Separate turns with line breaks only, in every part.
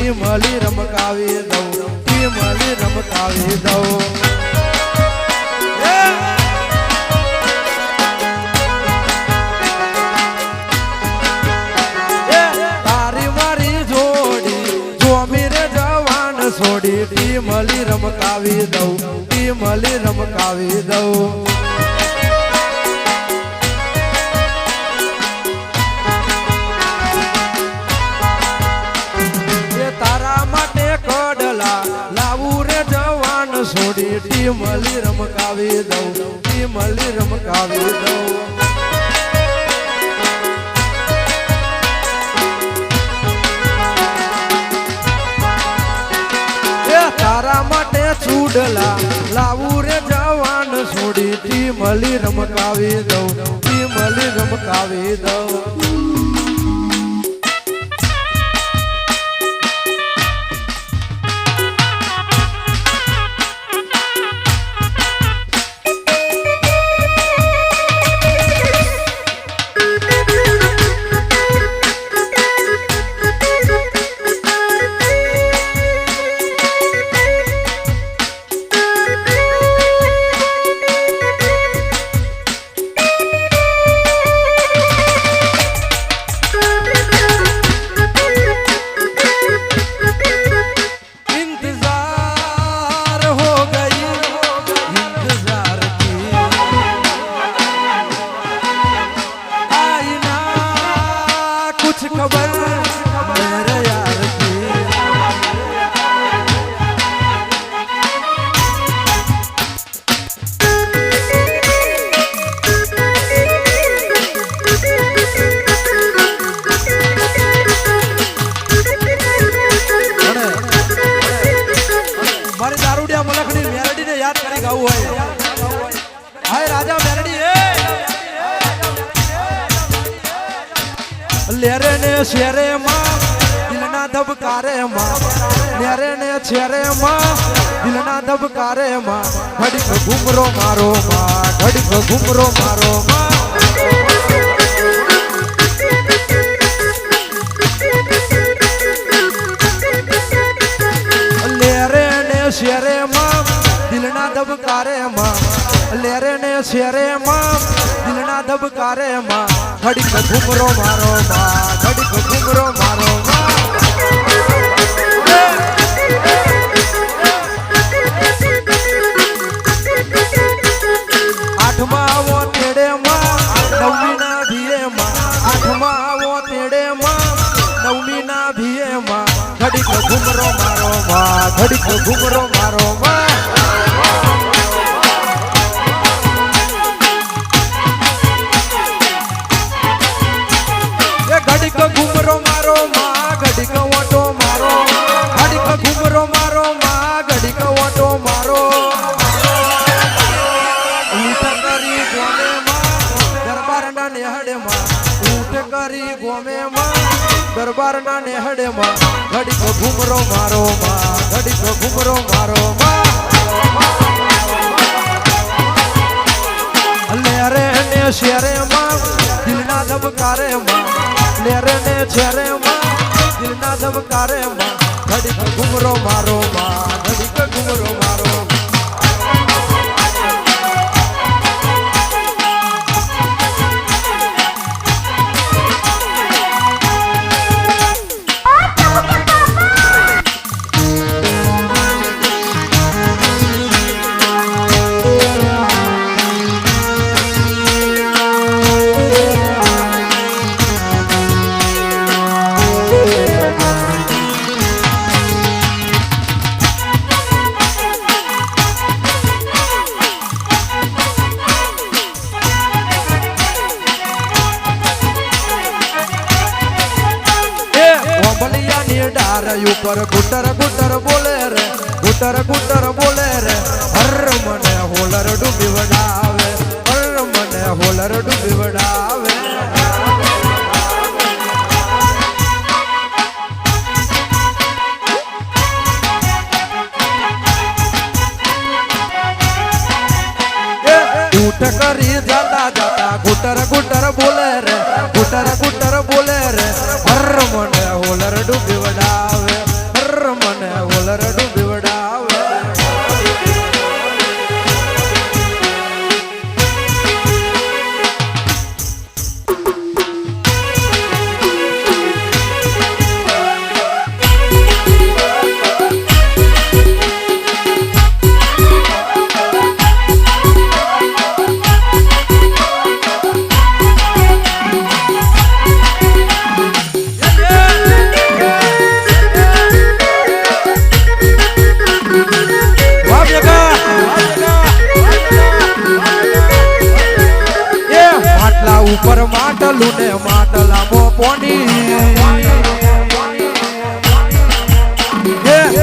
ટીમલી રમકાવી દઉં ટીમલી રમકાવી દઉં તારી મારી જોડી જોમી રે જવાન છોડી ટીમલી રમકાવી દઉં ટીમલી રમકાવી દઉં છોડી ટીમલી રમકાવી દઉં ટીમલી રમકાવી દઉં તારા માટે ચૂડલા લાવું રે જવાન છોડી ટીમલી રમકાવી દઉં ટીમલી રમકાવી દઉં લેરે ને શેરે માં દિલના ધબકારે માં લેરે ને શેરે માં દિલના ધબકારે માં ઘડીક ઘુમરો મારો માં ઘડીક ઘુમરો મારો માં લેરે ને શેરે માં દિલના ધબકારે માં લેરે ને શેરે માં દિલના ધબકારે માં ઘડીક ઘુમરો મારો માં ઘડીક ઘુમરો મારો માં આઠમા આવો તેડે માં નવમી ના ભીએ માં આઠમા આવો તેડે માં નવમી ના ભીએ માં ઘડીક ઘુમરો મારો માં ઘડીક ઘુમરો મારો માં ઘડીક ઘુમરો મારો માં ઘડીક ઓટો મારો ઘડીક ઘુમરો મારો માં ઘડીક ઓટો મારો ઊંટ કરી ગોમે માં દરબાર ના નેહડે માં ઊંટ કરી ગોમે માં દરબાર ના નેહડે માં ઘડીક ઘુમરો મારો માં ઘડીક ઘુમરો મારો માં લેરે ને શેરે માં દિલના ધબકારે માં લેરે ને શેરે માં દિલના ધબકારે માં ઘડીક ઘુમરો મારો માં ઘડીક ઘુમરો મારો ઉપર ગુટર ગુટર બોલે રે ગુટર ગુટર બોલે રે હર મને હોલર ડૂબી વડાવે હર મને હોલર ડૂબી વડાવે ઊટ કરી જાતા જાતા ગુટર ગુટર બોલે રે ગુટર ગુટર બોલે રે હર મને હોલર ડૂબી વડાવે માટલું ને માટલામાં પોની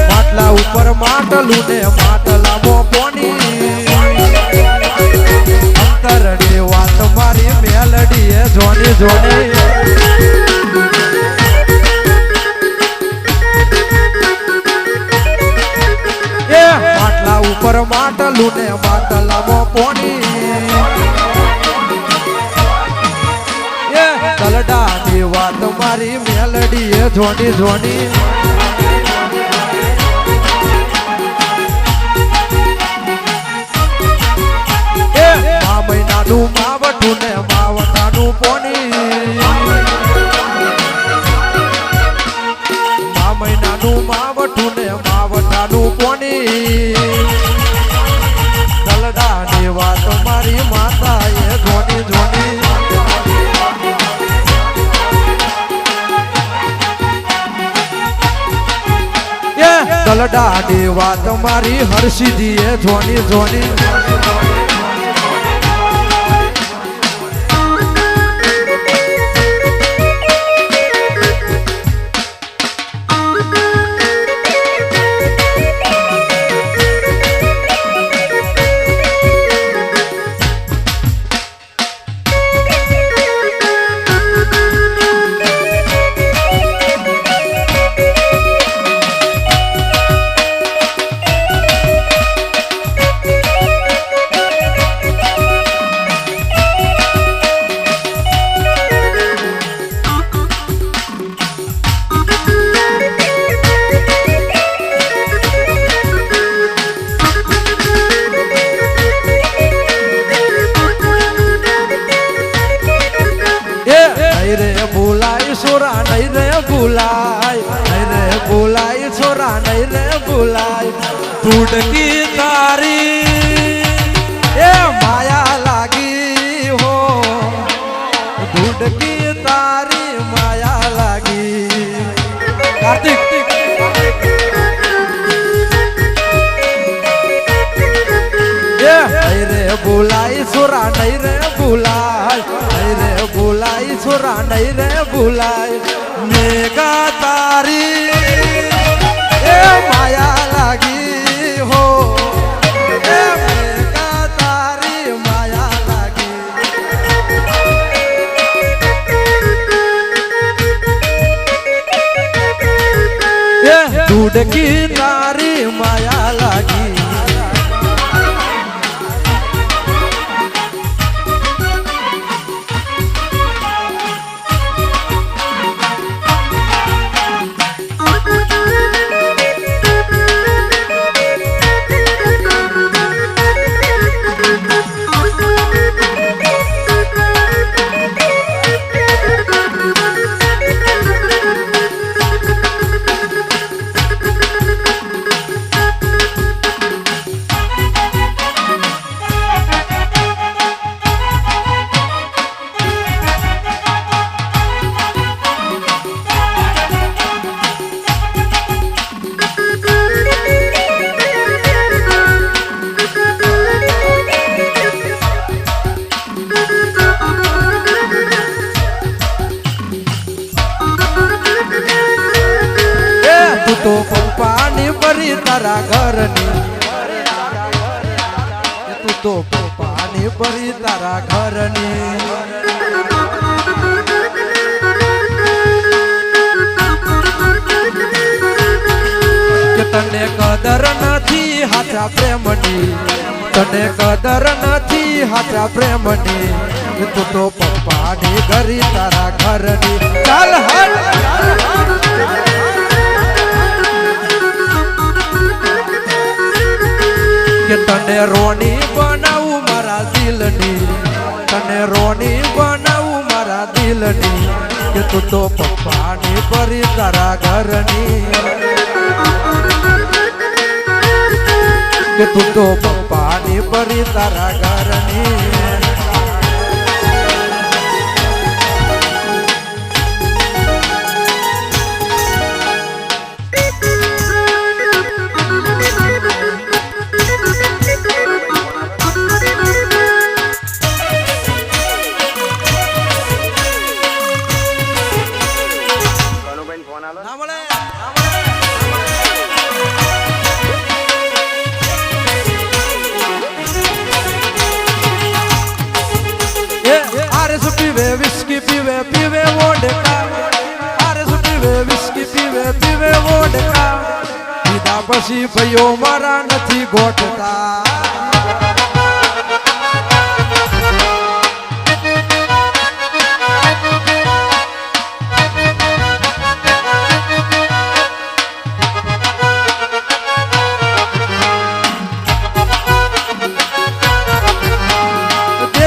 માટલા ઉપર માટલું ને માટલામાં પોની અંતરની વાત મારી મેલડી એ જોની જોની માટલા ઉપર માટલું ને માટલામાં પોની દલડાની વાત મારી મેલડી એ જોની જોની મહિનાનું માવઠું ને માવઠાનું પોની મહિનાનું માવઠું ને માવઠાનું પોની દલડાની વાત મારી માતા એ જોની જોની દલડાની વાત મારી હર્ષિજી એ જોની જોની बुलाई छोरा नहीं रे बुलाई टूटकी तारी ए माया लागी हो टूटकी तारी माया लागी कार्तिक नहीं रे बुलाई छोरा नहीं रे बुलाई नहीं रे बुलाई छोरा नहीं रे बुलाई मेगा तारी ए माया लागी हो ए मेगा तारी माया लागी ए टूटकी तारी माया लागी तो पानी भरी तारा घर तू तो पानी भरी तारा घर तने कदर नथी हाथा प्रेमनी तने कदर नथी हाथा प्रेमनी तू तो पानी भरी तारा घर चल हट के तने रोनी बनाऊ मारा दिलनी तने रोनी बनाऊ मारा दिलनी के तू तो पप्पानी परी तारा घरनी के तू तो पप्पानी परी तारा घरनी પીવે વિસ્કી પીવે પીવે વોડકા આરસ પીવે વિસ્કી પીવે પીવે વોડકા પીધા પછી ભાઈઓ મારા નથી ગોઠતા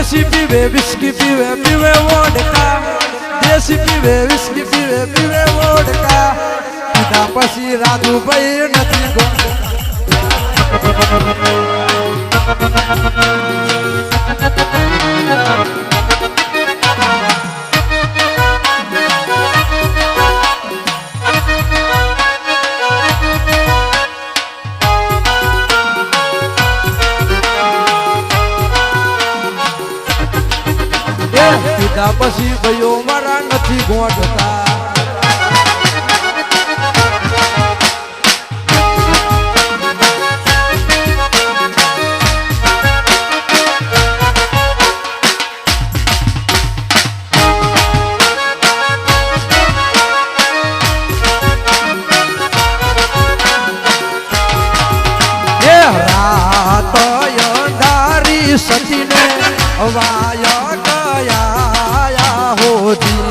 देसी पीवे विस्की पीवे पीवे वोडका देसी पीवे विस्की पीवे पीवे वोडका पीधा પછી રાજુભાઈ નથી પીધા પછી ભાઈઓ મારા નથી ગોઠતા રાત અંધારી સતીને વાયા ગયા હોતી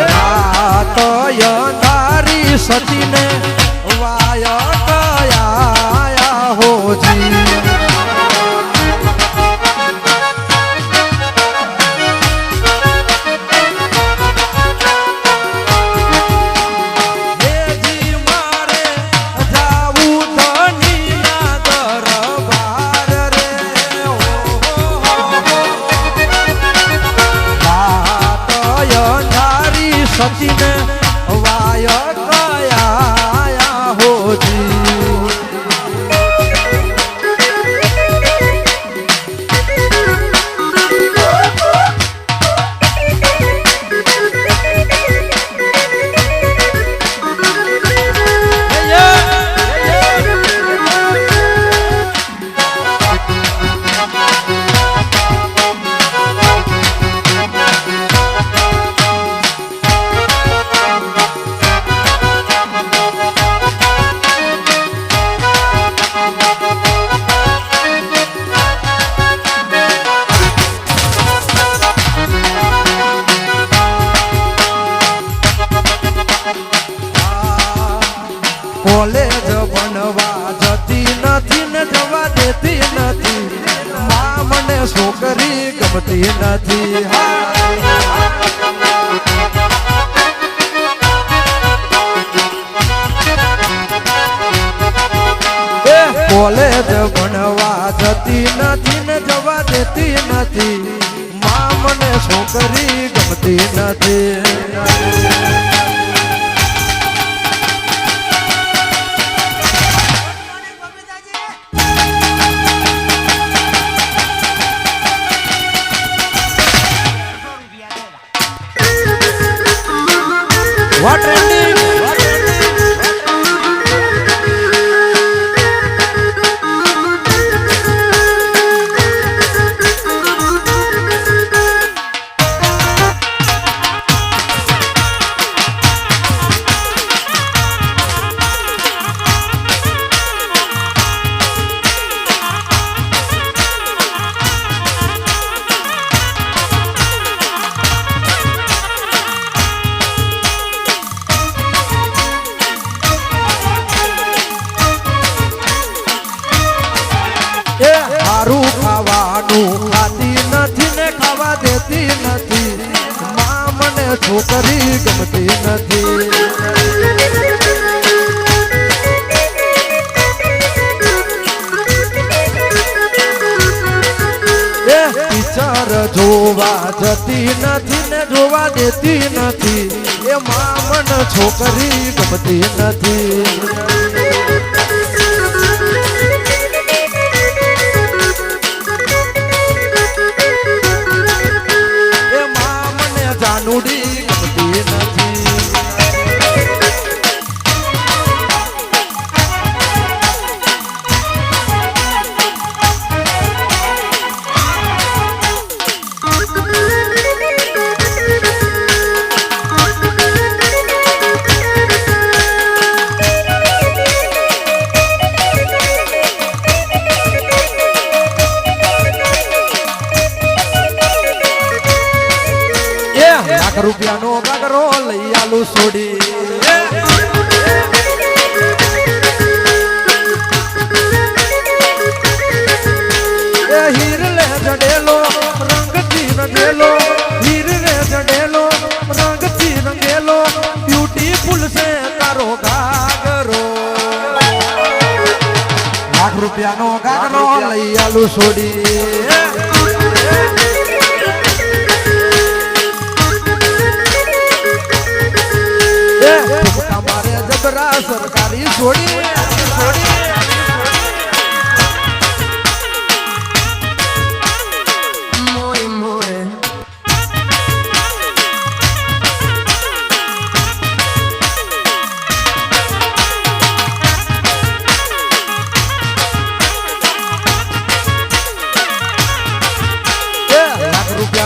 રાત અંધારી સતીને વાયા ગયા હોતી સતીને વાયા ગયા હોતી કોલેજ ભણવા જતી નથી ને જવા દેતી નથી માં મને છોકરી ગમતી નથી કોલેજ ભણવા જતી નથી ને જવા દેતી નથી માં મને છોકરી ગમતી નથી What trending? હારું ખાવાનું ખાતી નથી ને ખાવા દેતી નથી માં મને છોકરી ગમતી નથી પિક્ચર જોવા જતી નથી ને જોવા દેતી નથી એ માં મને છોકરી ગમતી નથી જાનુડી ગમતી નથી બ્યુટીફુલ છે તારો ગાગરો લાખ રૂપિયાનો ગાગરો લઈ આલું છોડી તમારે જબરા સરકારી છોડી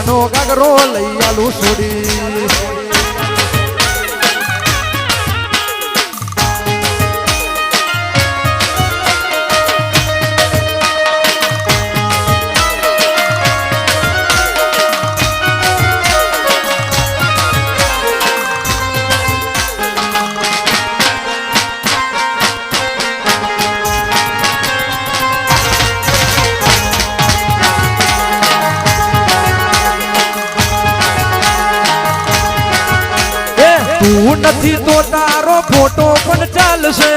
નો ગાગરો લઈ આલું છોડી તું નથી તો તારો ફોટો પણ ચાલશે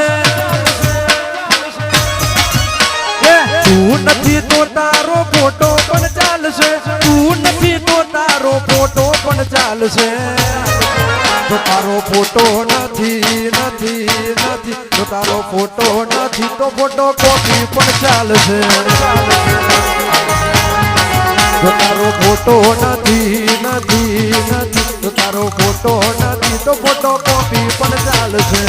તું નથી તો તારો ફોટો પણ ચાલશે તું નથી તો તારો ફોટો પણ ચાલશે તો તારો ફોટો નથી નથી નથી તો તારો ફોટો નથી તો ફોટો કોપી પણ ચાલશે તો તારો ફોટો નથી નથી નથી તો તારો ફોટો નથી તો ફોટો કોપી પણ ચાલશે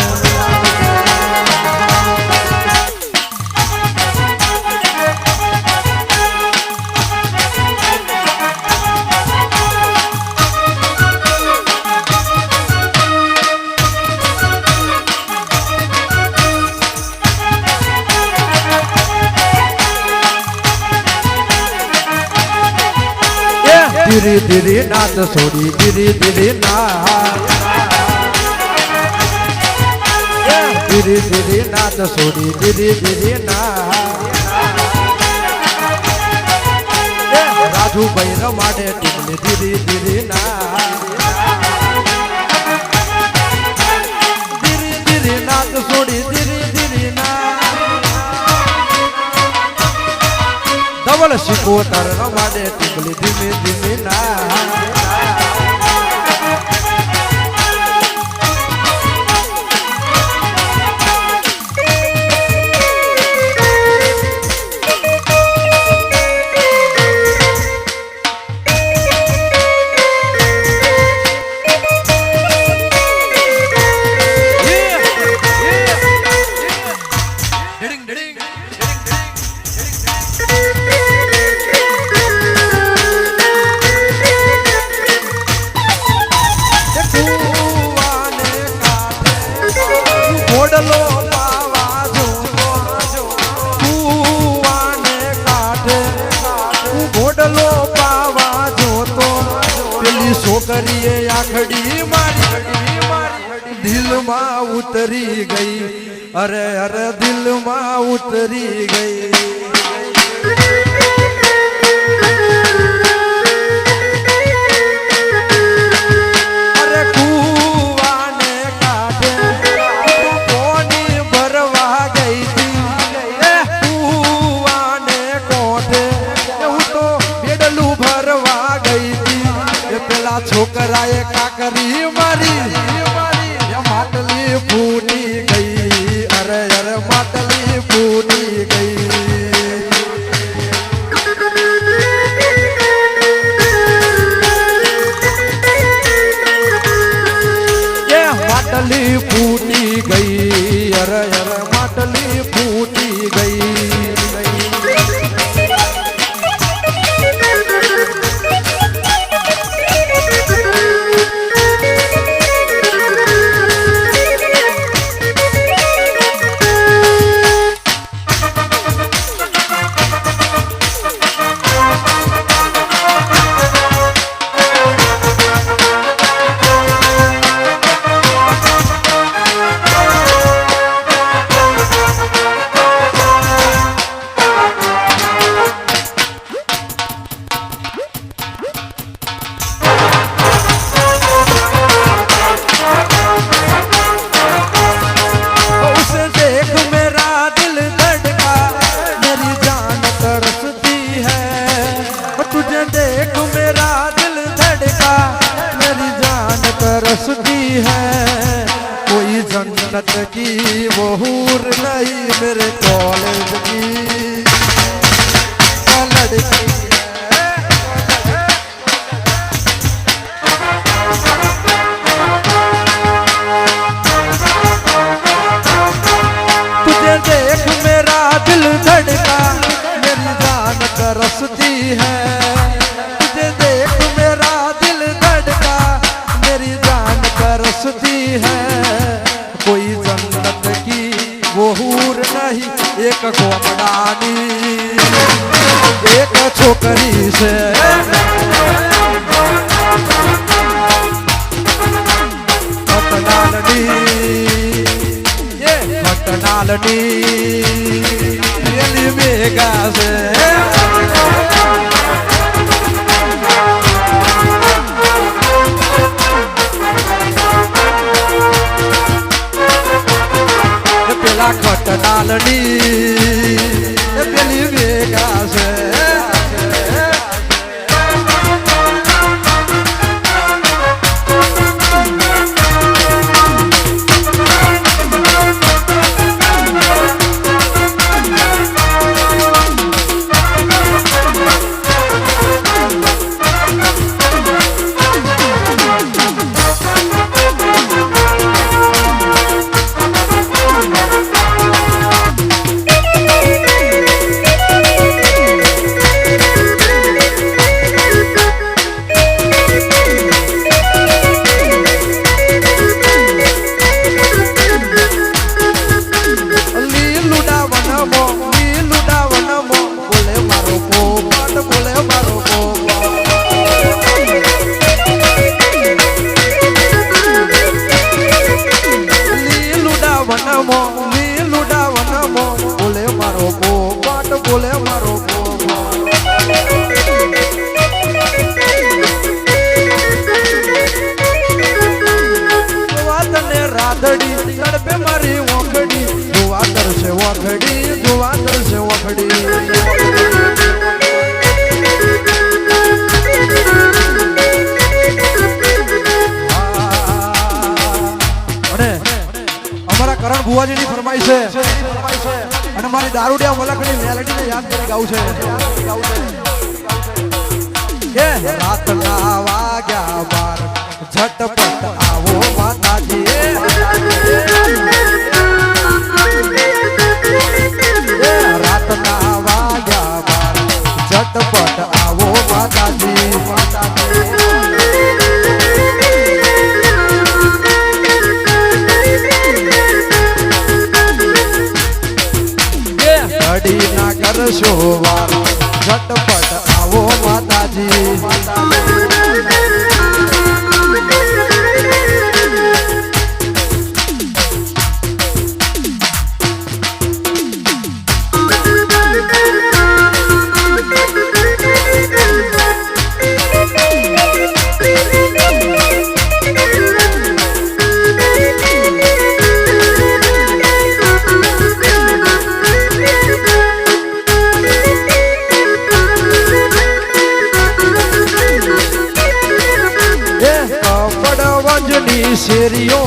ધીરે ધીરે નાચ છોડી ધીરે ધીરે નાચ ધીરે ધીરે નાચ છોડી ધીરે ધીરે નાચ રાજુભાઈ રમાડે ટીમની ધીરે ધીરે નાચ ધીરે ધીરે નાચ છોડી ધીરે ધીરે નાચ ધવલ શિકોતર રમાડે ટીમલી ધીમે ધીમે નાચ ઘોડલો પાવા જો કુવાને કાઢે ઘોડલો પાવા જોતો પેલી છોકરીએ આખડી મારી દિલમાં ઉતરી ગઈ અરે અરે દિલમાં ઉતરી ગઈ છોકરાએ કાકરી મારી માટલી ફૂટી ગઈ અરે અરે માટલી ફૂટી ગઈ માટલી ફૂટી ગઈ અરે અરે માટલી ફૂટી ગઈ जन्नत की वो हूर नहीं मेरे कॉलेज की लड़की तुझे देख मेरा दिल धड़का मेरी जान तरसती है तुझे देख मेरा दिल धड़का मेरी जान तरसती है कोई जन्नत की वो हूर नहीं एक गोमडानी एक छोकरी से खटनालनी ये खटनालनी रेली मेगा से खटनालनी पेली वेगा से पे मारी वखड़ी दुआतर से वखड़ी दुआतर से वखड़ी અને અમારા કરણ ભુવાજીની ફરમાઈશ છે અને મારી દારૂડિયા મલકની મેલેડીને યાદ કરી ગાઉં છે કે રાતના વાગ્યા 12 ઝટપટ આવો માતાજી રાતના વાગ્યા 12 ઝટપટ આવો માતાજી ઘડી ના કરશો વાર ઝટપટ આવો માતાજી શેરીઓ